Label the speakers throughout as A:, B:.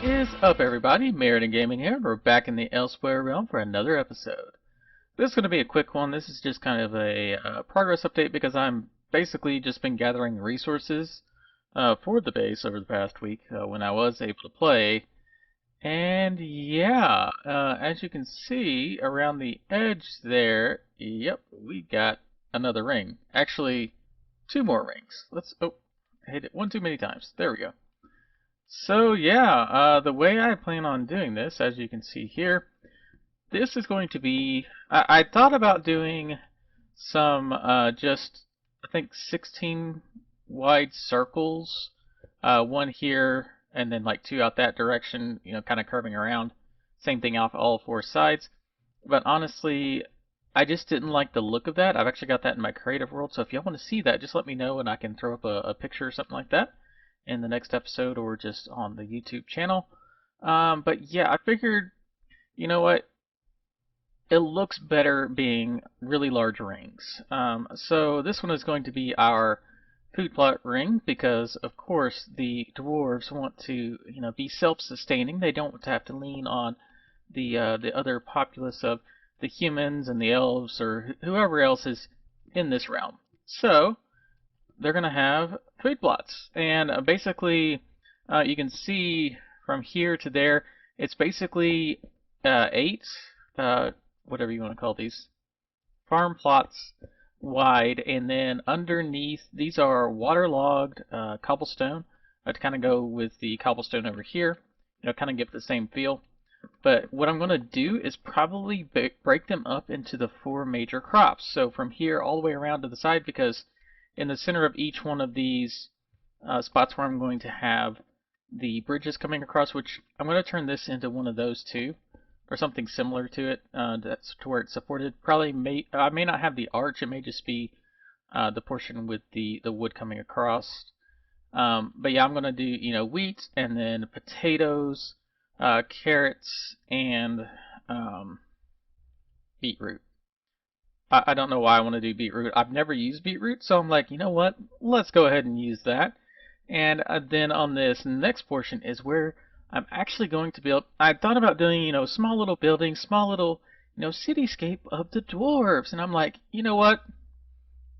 A: Is up, everybody? Meriden Gaming here. We're back in the Elsewhere realm for another episode. This is going to be a quick one. This is just kind of a progress update because I'm basically just been gathering resources for the base over the past week when I was able to play. And yeah, as you can see around the edge there, yep, we got another ring. Actually, two more rings. I hit it one too many times. There we go. So yeah, the way I plan on doing this, as you can see here, this is going to be, I thought about doing some just, I think 16 wide circles, one here and then like two out that direction, you know, kind of curving around. Same thing off all four sides. But honestly, I just didn't like the look of that. I've actually got that in my creative world, so if y'all want to see that, just let me know and I can throw up a picture or something like that in the next episode or just on the YouTube channel. But yeah, I figured, you know what, it looks better being really large rings. So this one is going to be our food plot ring because, of course, the dwarves want to, you know, be self-sustaining. They don't want to have to lean on the other populace of the humans and the elves or whoever else is in this realm. So they're going to have food plots. And basically, you can see from here to there, it's basically 8, whatever you want to call these, farm plots wide. And then underneath, these are waterlogged cobblestone to kind of go with the cobblestone over here, you know, kind of give the same feel. But what I'm going to do is probably break them up into the 4 major crops. So from here all the way around to the side, because in the center of each one of these spots where I'm going to have the bridges coming across, which I'm going to turn this into one of those too, or something similar to it, that's to where it's supported. I may not have the arch, it may just be the portion with the wood coming across. But yeah, I'm going to do, you know, wheat and then potatoes, carrots, and beetroot. I don't know why I want to do beetroot. I've never used beetroot, so I'm like, you know what? Let's go ahead and use that. And then on this next portion is where I'm actually going to build. I thought about doing, you know, small little buildings, small little, you know, cityscape of the dwarves. And I'm like, you know what?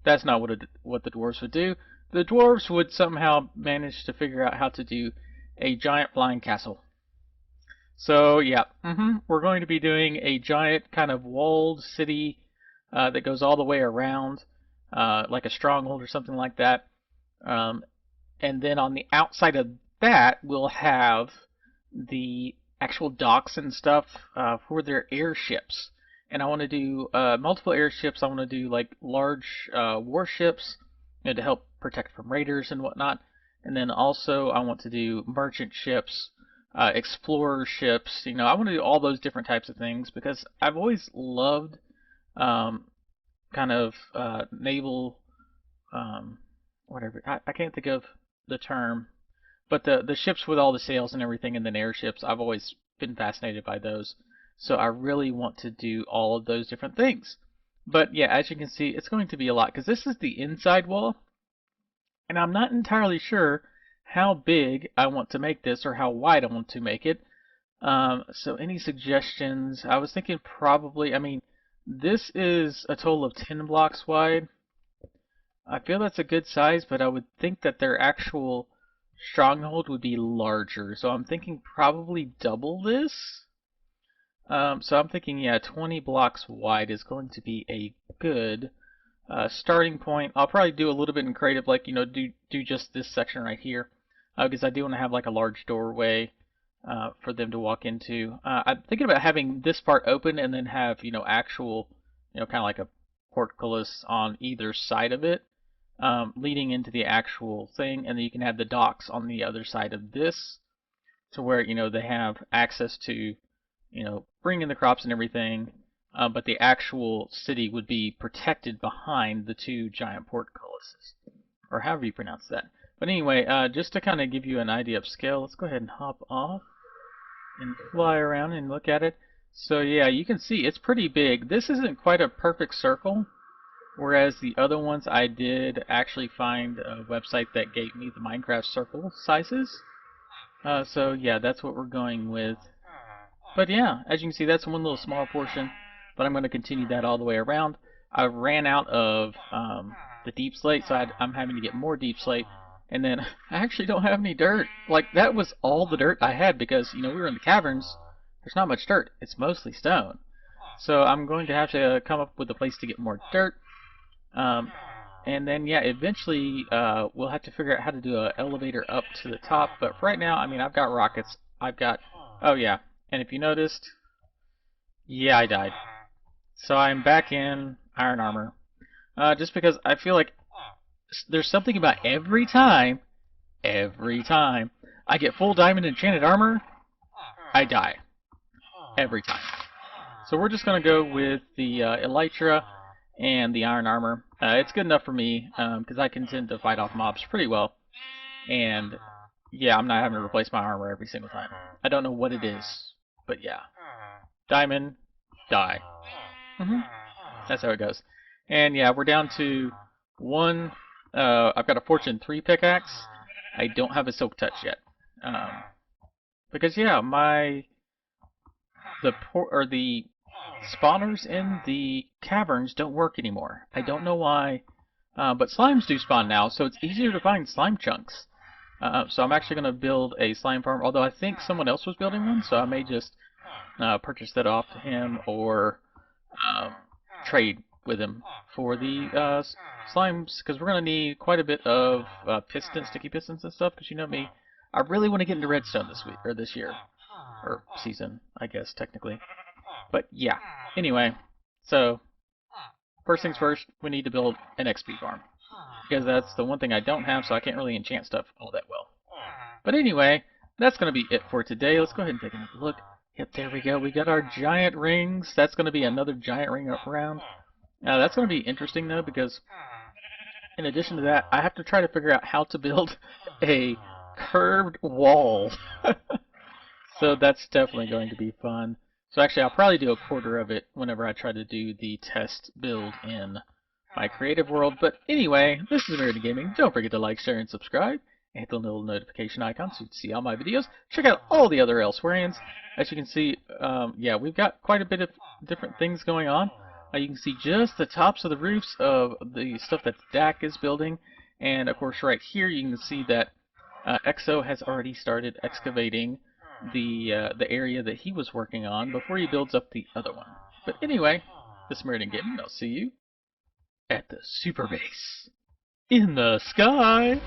A: That's not what the dwarves would do. The dwarves would somehow manage to figure out how to do a giant flying castle. So yeah, we're going to be doing a giant kind of walled city that goes all the way around, like a stronghold or something like that. And then on the outside of that, we'll have the actual docks and stuff for their airships. And I want to do multiple airships. I want to do like large warships, you know, to help protect from raiders and whatnot. And then also I want to do merchant ships, explorer ships. You know, I want to do all those different types of things because I've always loved kind of naval, whatever. I can't think of the term, but the ships with all the sails and everything, and then airships. I've always been fascinated by those, so I really want to do all of those different things. But yeah, as you can see, it's going to be a lot because this is the inside wall, and I'm not entirely sure how big I want to make this or how wide I want to make it. So any suggestions? I was thinking probably, I mean, this is a total of 10 blocks wide. I feel that's a good size, but I would think that their actual stronghold would be larger. So I'm thinking probably double this. So I'm thinking, yeah, 20 blocks wide is going to be a good starting point. I'll probably do a little bit in creative, like, you know, do just this section right here, because I do want to have like a large doorway for them to walk into. I'm thinking about having this part open and then have, you know, actual, you know, kind of like a portcullis on either side of it, leading into the actual thing, and then you can have the docks on the other side of this, to where, you know, they have access to, you know, bring in the crops and everything, but the actual city would be protected behind the 2 giant portcullises, or however you pronounce that. But anyway, just to kind of give you an idea of scale, let's go ahead and hop off and fly around and look at it. So yeah, you can see it's pretty big. This isn't quite a perfect circle, whereas the other ones I did actually find a website that gave me the Minecraft circle sizes. So yeah, that's what we're going with. But yeah, as you can see, that's one little small portion, but I'm going to continue that all the way around. I ran out of the deep slate, so I'm having to get more deep slate. And then I actually don't have any dirt. Like, that was all the dirt I had because, you know, we were in the caverns. There's not much dirt. It's mostly stone. So I'm going to have to come up with a place to get more dirt. Um, and then, yeah, eventually we'll have to figure out how to do an elevator up to the top. But for right now, I mean, I've got rockets. I've got... Oh, yeah. And if you noticed, yeah, I died. So I'm back in iron armor. Just because I feel like there's something about every time I get full diamond enchanted armor, I die. Every time. So we're just going to go with the elytra and the iron armor. It's good enough for me because I can tend to fight off mobs pretty well. And yeah, I'm not having to replace my armor every single time. I don't know what it is, but yeah. Diamond, die. hmm That's how it goes. And yeah, we're down to one. I've got a Fortune 3 pickaxe. I don't have a Silk Touch yet. Because yeah, the spawners in the caverns don't work anymore. I don't know why, but slimes do spawn now, so it's easier to find slime chunks. So I'm actually going to build a slime farm, although I think someone else was building one, so I may just purchase that off him or um, trade with him for the slimes, because we're going to need quite a bit of pistons, sticky pistons and stuff, because you know me, I really want to get into redstone this week, or this year, or season, I guess, technically. But yeah, anyway, so first things first, we need to build an XP farm, because that's the one thing I don't have, so I can't really enchant stuff all that well. But anyway, that's going to be it for today. Let's go ahead and take another look. Yep, there we go. We got our giant rings. That's going to be another giant ring up around. Now, that's going to be interesting, though, because in addition to that, I have to try to figure out how to build a curved wall. So that's definitely going to be fun. So actually, I'll probably do a quarter of it whenever I try to do the test build in my creative world. But anyway, this is American Gaming. Don't forget to like, share, and subscribe. And hit the little notification icon so you can see all my videos. Check out all the other Elsewhereans. As you can see, yeah, we've got quite a bit of different things going on. You can see just the tops of the roofs of the stuff that Dak is building. And of course, right here, you can see that EXO has already started excavating the area that he was working on before he builds up the other one. But anyway, this is Meridian Gaming. I'll see you at the super base in the sky.